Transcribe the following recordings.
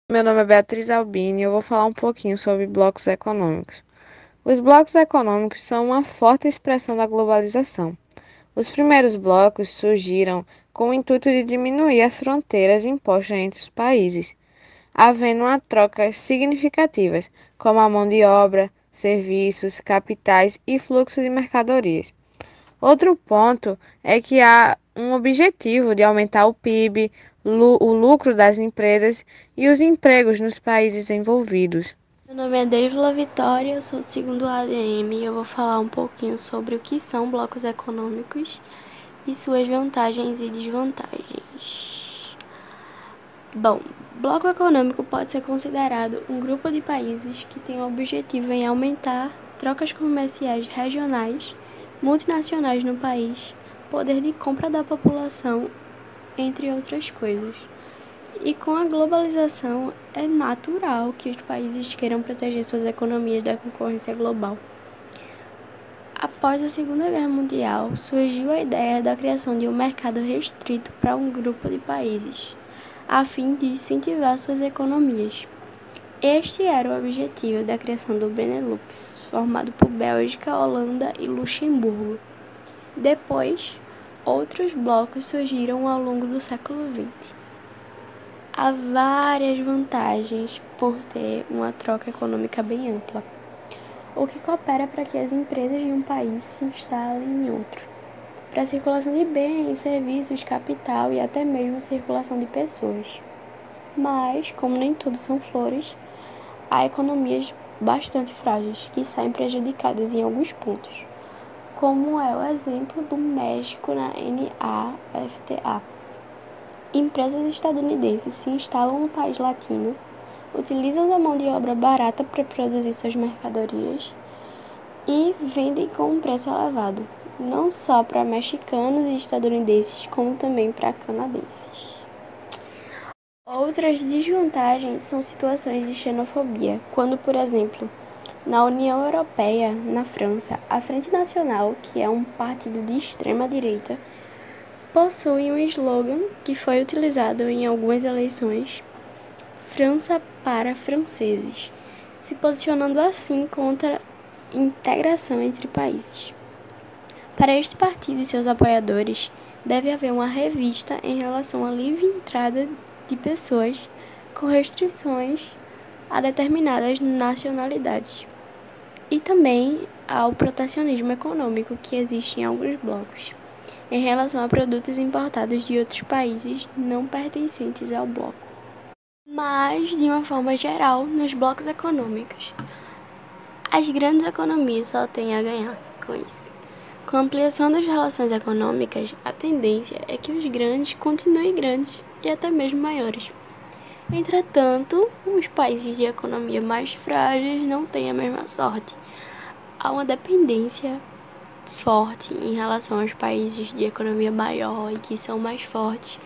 Meu nome é Beatriz Albini e eu vou falar um pouquinho sobre blocos econômicos. Os blocos econômicos são uma forte expressão da globalização. Os primeiros blocos surgiram com o intuito de diminuir as fronteiras impostas entre os países, havendo uma troca significativas, como a mão de obra, serviços, capitais e fluxo de mercadorias. Outro ponto é que há um objetivo de aumentar o PIB, o lucro das empresas e os empregos nos países envolvidos. Meu nome é Deivila Vitória, eu sou do segundo ADM e eu vou falar um pouquinho sobre o que são blocos econômicos e suas vantagens e desvantagens. Bom, bloco econômico pode ser considerado um grupo de países que tem o objetivo em aumentar trocas comerciais regionais, multinacionais no país, poder de compra da população, entre outras coisas. E com a globalização, é natural que os países queiram proteger suas economias da concorrência global. Após a Segunda Guerra Mundial, surgiu a ideia da criação de um mercado restrito para um grupo de países, a fim de incentivar suas economias. Este era o objetivo da criação do Benelux, formado por Bélgica, Holanda e Luxemburgo. Depois, outros blocos surgiram ao longo do século XX. Há várias vantagens por ter uma troca econômica bem ampla, o que coopera para que as empresas de um país se instalem em outro, para a circulação de bens, serviços, capital e até mesmo circulação de pessoas. Mas, como nem tudo são flores, há economias bastante frágeis que saem prejudicadas em alguns pontos, como é o exemplo do México na NAFTA. Empresas estadunidenses se instalam no país latino, utilizam da mão de obra barata para produzir suas mercadorias e vendem com um preço elevado, não só para mexicanos e estadunidenses, como também para canadenses. Outras desvantagens são situações de xenofobia, quando, por exemplo, na União Europeia, na França, a Frente Nacional, que é um partido de extrema direita, possui um slogan que foi utilizado em algumas eleições: França para franceses, se posicionando assim contra a integração entre países. Para este partido e seus apoiadores, deve haver uma revista em relação à livre entrada de pessoas com restrições a determinadas nacionalidades e também ao protecionismo econômico que existe em alguns blocos em relação a produtos importados de outros países não pertencentes ao bloco. Mas, de uma forma geral, nos blocos econômicos, as grandes economias só têm a ganhar com isso. Com a ampliação das relações econômicas, a tendência é que os grandes continuem grandes e até mesmo maiores. Entretanto, os países de economia mais frágeis não têm a mesma sorte. Há uma dependência forte em relação aos países de economia maior e que são mais fortes,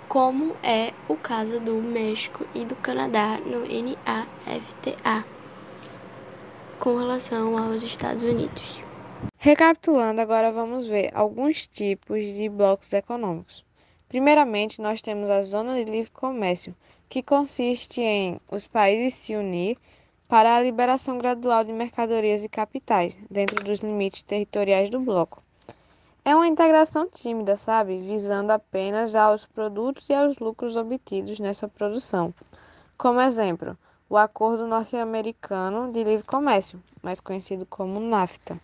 como é o caso do México e do Canadá no NAFTA, com relação aos Estados Unidos. Recapitulando, agora vamos ver alguns tipos de blocos econômicos. Primeiramente, nós temos a Zona de Livre Comércio, que consiste em os países se unir para a liberação gradual de mercadorias e capitais, dentro dos limites territoriais do bloco. É uma integração tímida, sabe? Visando apenas aos produtos e aos lucros obtidos nessa produção. Como exemplo, o Acordo Norte-Americano de Livre Comércio, mais conhecido como NAFTA.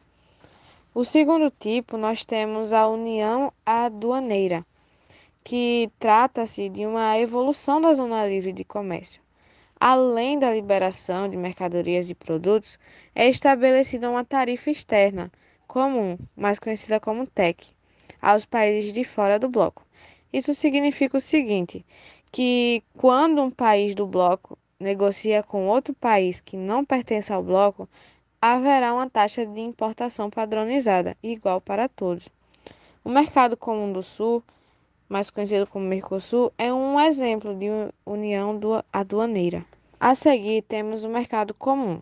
O segundo tipo, nós temos a União Aduaneira, que trata-se de uma evolução da Zona Livre de Comércio. Além da liberação de mercadorias e produtos, é estabelecida uma tarifa externa comum, mais conhecida como TEC, aos países de fora do bloco. Isso significa o seguinte, que quando um país do bloco negocia com outro país que não pertence ao bloco, haverá uma taxa de importação padronizada, igual para todos. O Mercado Comum do Sul, mais conhecido como Mercosul, é um exemplo de união aduaneira. A seguir, temos o Mercado Comum.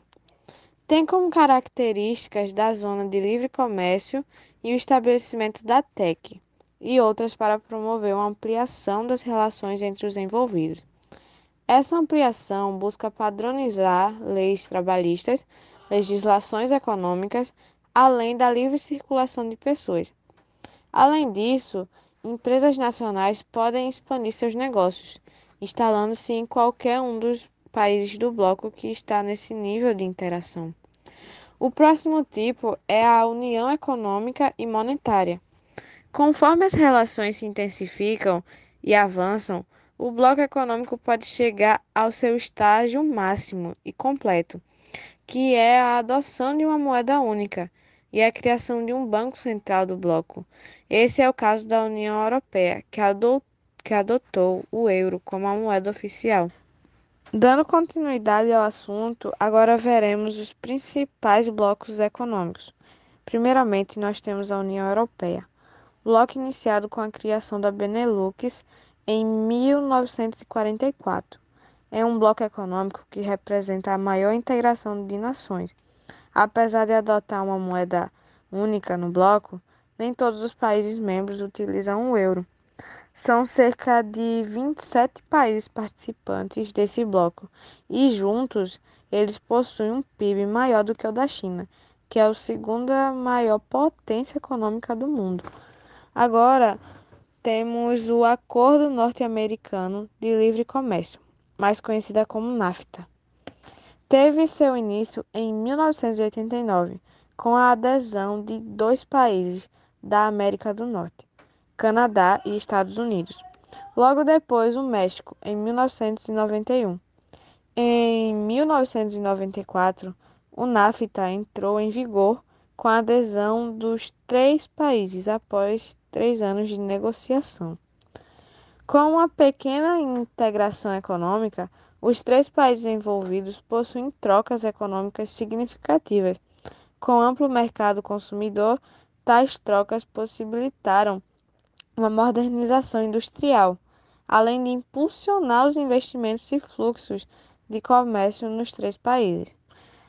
Tem como características da zona de livre comércio e o estabelecimento da TEC, e outras para promover uma ampliação das relações entre os envolvidos. Essa ampliação busca padronizar leis trabalhistas, legislações econômicas, além da livre circulação de pessoas. Além disso, empresas nacionais podem expandir seus negócios, instalando-se em qualquer um dos países do bloco que está nesse nível de interação. O próximo tipo é a União Econômica e Monetária. Conforme as relações se intensificam e avançam, o bloco econômico pode chegar ao seu estágio máximo e completo, que é a adoção de uma moeda única e a criação de um banco central do bloco. Esse é o caso da União Europeia, que adotou o euro como a moeda oficial. Dando continuidade ao assunto, agora veremos os principais blocos econômicos. Primeiramente, nós temos a União Europeia, bloco iniciado com a criação da Benelux em 1944. É um bloco econômico que representa a maior integração de nações. Apesar de adotar uma moeda única no bloco, nem todos os países membros utilizam o euro. São cerca de 27 países participantes desse bloco e juntos eles possuem um PIB maior do que o da China, que é a segunda maior potência econômica do mundo. Agora temos o Acordo Norte-Americano de Livre Comércio, mais conhecida como NAFTA. Teve seu início em 1989, com a adesão de dois países da América do Norte, Canadá e Estados Unidos. Logo depois, o México, em 1991. Em 1994, o NAFTA entrou em vigor com a adesão dos três países após 3 anos de negociação. Com uma pequena integração econômica, os três países envolvidos possuem trocas econômicas significativas. Com amplo mercado consumidor, tais trocas possibilitaram uma modernização industrial, além de impulsionar os investimentos e fluxos de comércio nos três países.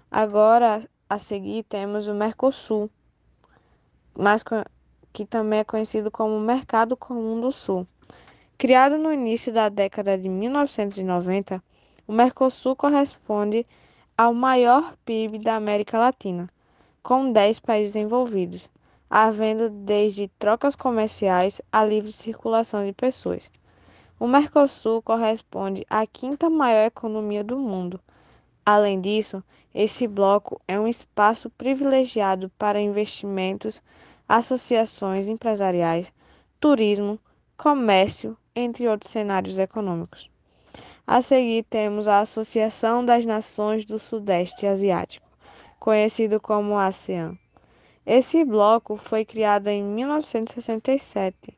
Agora, a seguir, temos o Mercosul, que também é conhecido como Mercado Comum do Sul. Criado no início da década de 1990, o Mercosul corresponde ao maior PIB da América Latina, com 10 países envolvidos, havendo desde trocas comerciais à livre circulação de pessoas. O Mercosul corresponde à quinta maior economia do mundo. Além disso, esse bloco é um espaço privilegiado para investimentos, associações empresariais, turismo, comércio, entre outros cenários econômicos. A seguir, temos a Associação das Nações do Sudeste Asiático, conhecido como ASEAN. Esse bloco foi criado em 1967,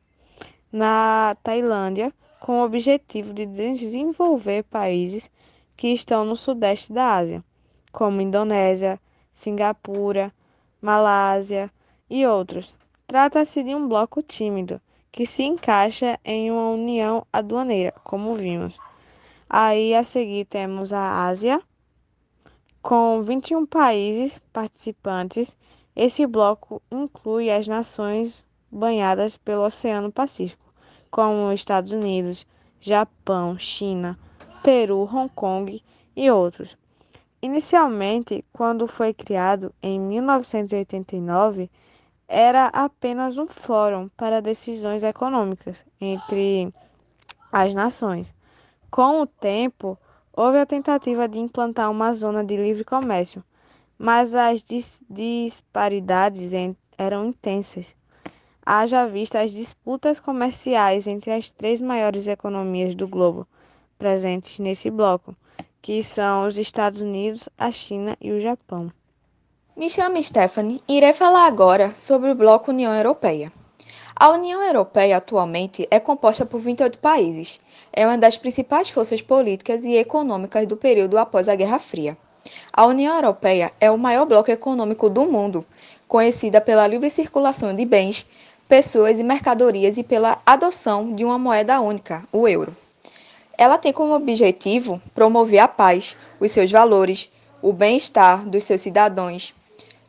na Tailândia, com o objetivo de desenvolver países que estão no sudeste da Ásia, como Indonésia, Singapura, Malásia e outros. Trata-se de um bloco tímido, que se encaixa em uma união aduaneira, como vimos. Aí a seguir temos a Ásia, com 21 países participantes. Esse bloco inclui as nações banhadas pelo Oceano Pacífico, como Estados Unidos, Japão, China, Peru, Hong Kong e outros. Inicialmente, quando foi criado em 1989, era apenas um fórum para decisões econômicas entre as nações. Com o tempo, houve a tentativa de implantar uma zona de livre comércio, mas as disparidades eram intensas. Haja vista as disputas comerciais entre as três maiores economias do globo presentes nesse bloco, que são os Estados Unidos, a China e o Japão. Me chamo Stephanie e irei falar agora sobre o Bloco União Europeia. A União Europeia atualmente é composta por 28 países. É uma das principais forças políticas e econômicas do período após a Guerra Fria. A União Europeia é o maior bloco econômico do mundo, conhecida pela livre circulação de bens, pessoas e mercadorias e pela adoção de uma moeda única, o euro. Ela tem como objetivo promover a paz, os seus valores, o bem-estar dos seus cidadãos,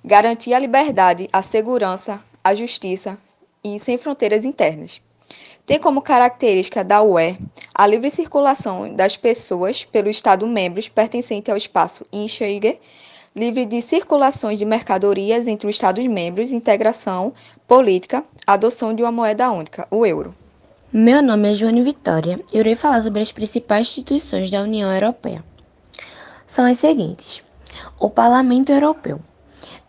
garantir a liberdade, a segurança, a justiça e sem fronteiras internas. Tem como característica da UE A livre circulação das pessoas pelo Estado-membros pertencente ao espaço Schengen, livre de circulações de mercadorias entre os Estados-membros, integração política, adoção de uma moeda única, o euro. Meu nome é Joane Vitória e eu irei falar sobre as principais instituições da União Europeia. São as seguintes: o Parlamento Europeu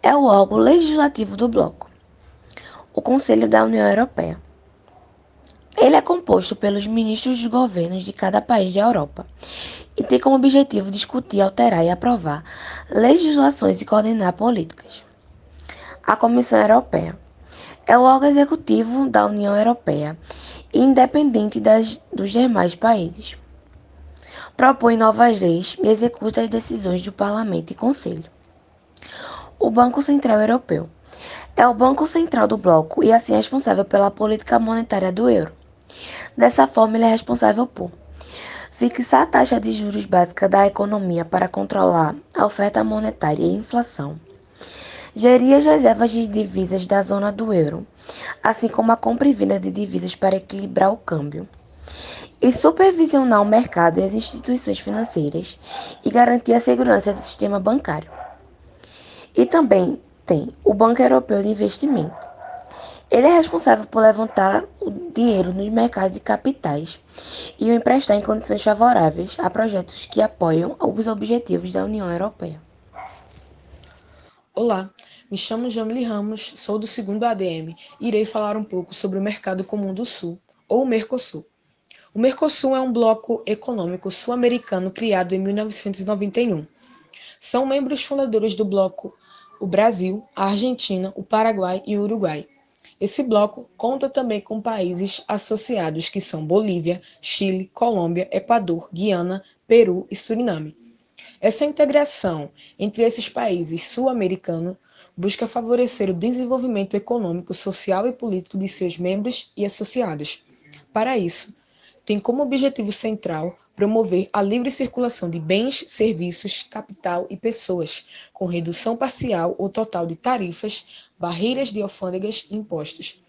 é o órgão legislativo do bloco. O Conselho da União Europeia. Ele é composto pelos ministros dos governos de cada país da Europa e tem como objetivo discutir, alterar e aprovar legislações e coordenar políticas. A Comissão Europeia é o órgão executivo da União Europeia e independente dos demais países. Propõe novas leis e executa as decisões do Parlamento e Conselho. O Banco Central Europeu é o banco central do bloco e assim é responsável pela política monetária do euro. Dessa forma, ele é responsável por fixar a taxa de juros básica da economia para controlar a oferta monetária e a inflação, gerir as reservas de divisas da zona do euro, assim como a compra e venda de divisas para equilibrar o câmbio, e supervisionar o mercado e as instituições financeiras e garantir a segurança do sistema bancário. E também tem o Banco Europeu de Investimento. Ele é responsável por levantar o dinheiro nos mercados de capitais e o emprestar em condições favoráveis a projetos que apoiam os objetivos da União Europeia. Olá, me chamo Jamile Ramos, sou do 2º ADM e irei falar um pouco sobre o Mercado Comum do Sul, ou Mercosul. O Mercosul é um bloco econômico sul-americano criado em 1991. São membros fundadores do bloco o Brasil, a Argentina, o Paraguai e o Uruguai. Esse bloco conta também com países associados que são Bolívia, Chile, Colômbia, Equador, Guiana, Peru e Suriname. Essa integração entre esses países sul-americanos busca favorecer o desenvolvimento econômico, social e político de seus membros e associados. Para isso, tem como objetivo central promover a livre circulação de bens, serviços, capital e pessoas, com redução parcial ou total de tarifas, barreiras de alfândegas e impostos.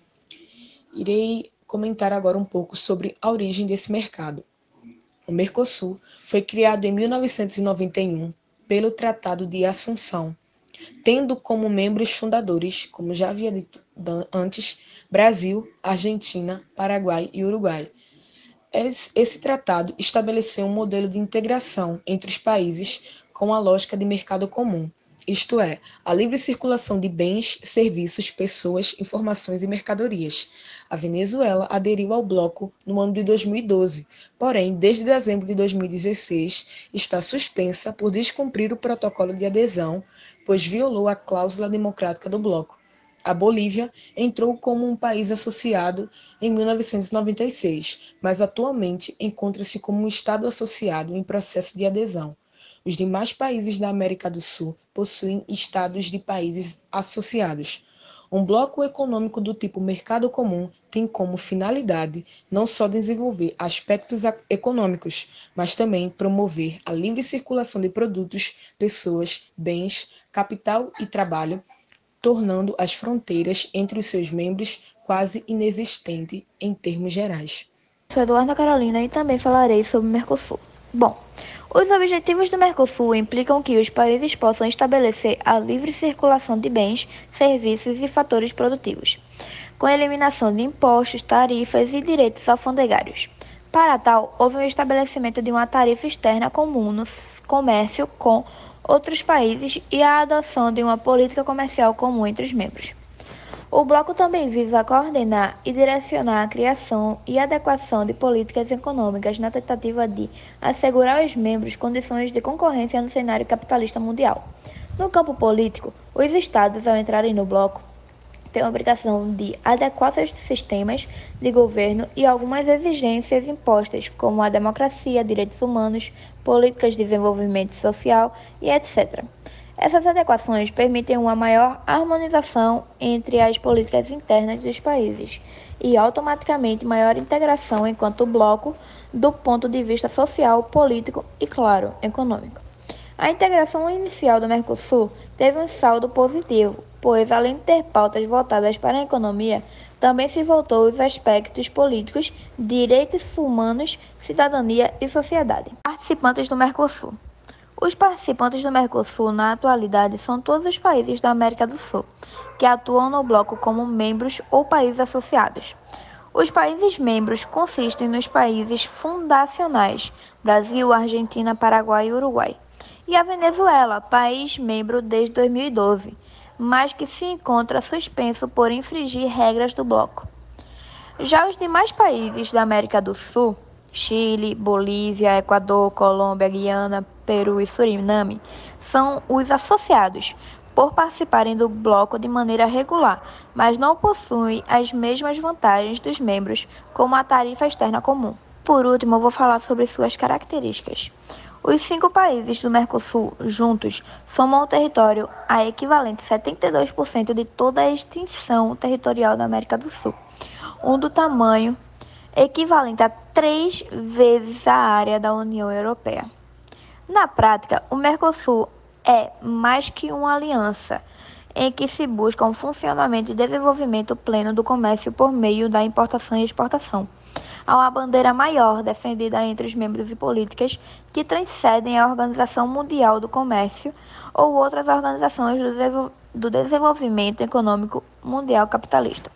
Irei comentar agora um pouco sobre a origem desse mercado. O Mercosul foi criado em 1991 pelo Tratado de Assunção, tendo como membros fundadores, como já havia dito antes, Brasil, Argentina, Paraguai e Uruguai. Esse tratado estabeleceu um modelo de integração entre os países com a lógica de mercado comum, isto é, a livre circulação de bens, serviços, pessoas, informações e mercadorias. A Venezuela aderiu ao bloco no ano de 2012, porém, desde dezembro de 2016, está suspensa por descumprir o protocolo de adesão, pois violou a cláusula democrática do bloco. A Bolívia entrou como um país associado em 1996, mas atualmente encontra-se como um Estado associado em processo de adesão. Os demais países da América do Sul possuem estados de países associados. Um bloco econômico do tipo mercado comum tem como finalidade não só desenvolver aspectos econômicos, mas também promover a livre circulação de produtos, pessoas, bens, capital e trabalho, tornando as fronteiras entre os seus membros quase inexistentes em termos gerais. Sou Eduarda Carolina e também falarei sobre o Mercosul. Bom, os objetivos do Mercosul implicam que os países possam estabelecer a livre circulação de bens, serviços e fatores produtivos, com eliminação de impostos, tarifas e direitos alfandegários. Para tal, houve o estabelecimento de uma tarifa externa comum no comércio com outros países e a adoção de uma política comercial comum entre os membros. O bloco também visa coordenar e direcionar a criação e adequação de políticas econômicas na tentativa de assegurar aos membros condições de concorrência no cenário capitalista mundial. No campo político, os estados, ao entrarem no bloco, têm a obrigação de adequar seus sistemas de governo e algumas exigências impostas, como a democracia, direitos humanos, políticas de desenvolvimento social e etc. Essas adequações permitem uma maior harmonização entre as políticas internas dos países e, automaticamente, maior integração enquanto bloco do ponto de vista social, político e, claro, econômico. A integração inicial do Mercosul teve um saldo positivo, pois, além de ter pautas voltadas para a economia, também se voltou aos aspectos políticos, direitos humanos, cidadania e sociedade. Participantes do Mercosul. Os participantes do Mercosul, na atualidade, são todos os países da América do Sul, que atuam no bloco como membros ou países associados. Os países membros consistem nos países fundacionais: Brasil, Argentina, Paraguai e Uruguai. E a Venezuela, país membro desde 2012, mas que se encontra suspenso por infringir regras do bloco. Já os demais países da América do Sul, Chile, Bolívia, Equador, Colômbia, Guiana, Peru e Suriname, são os associados, por participarem do bloco de maneira regular, mas não possuem as mesmas vantagens dos membros, como a tarifa externa comum. Por último, eu vou falar sobre suas características. Os 5 países do Mercosul juntos somam um território a equivalente a 72% de toda a extensão territorial da América do Sul, do tamanho equivalente a 3 vezes a área da União Europeia. Na prática, o Mercosul é mais que uma aliança em que se busca um funcionamento e desenvolvimento pleno do comércio por meio da importação e exportação. Há uma bandeira maior defendida entre os membros e políticas que transcendem a Organização Mundial do Comércio ou outras organizações do desenvolvimento econômico mundial capitalista.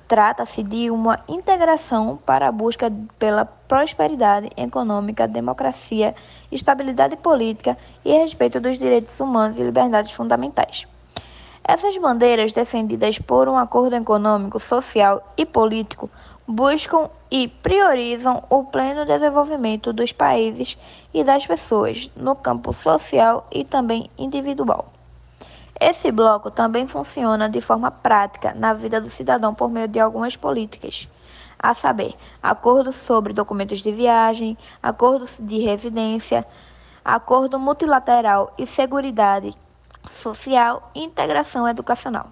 Trata-se de uma integração para a busca pela prosperidade econômica, democracia, estabilidade política e respeito dos direitos humanos e liberdades fundamentais. Essas bandeiras, defendidas por um acordo econômico, social e político, buscam e priorizam o pleno desenvolvimento dos países e das pessoas no campo social e também individual. Esse bloco também funciona de forma prática na vida do cidadão por meio de algumas políticas, a saber, acordos sobre documentos de viagem, acordos de residência, acordo multilateral e seguridade social e integração educacional.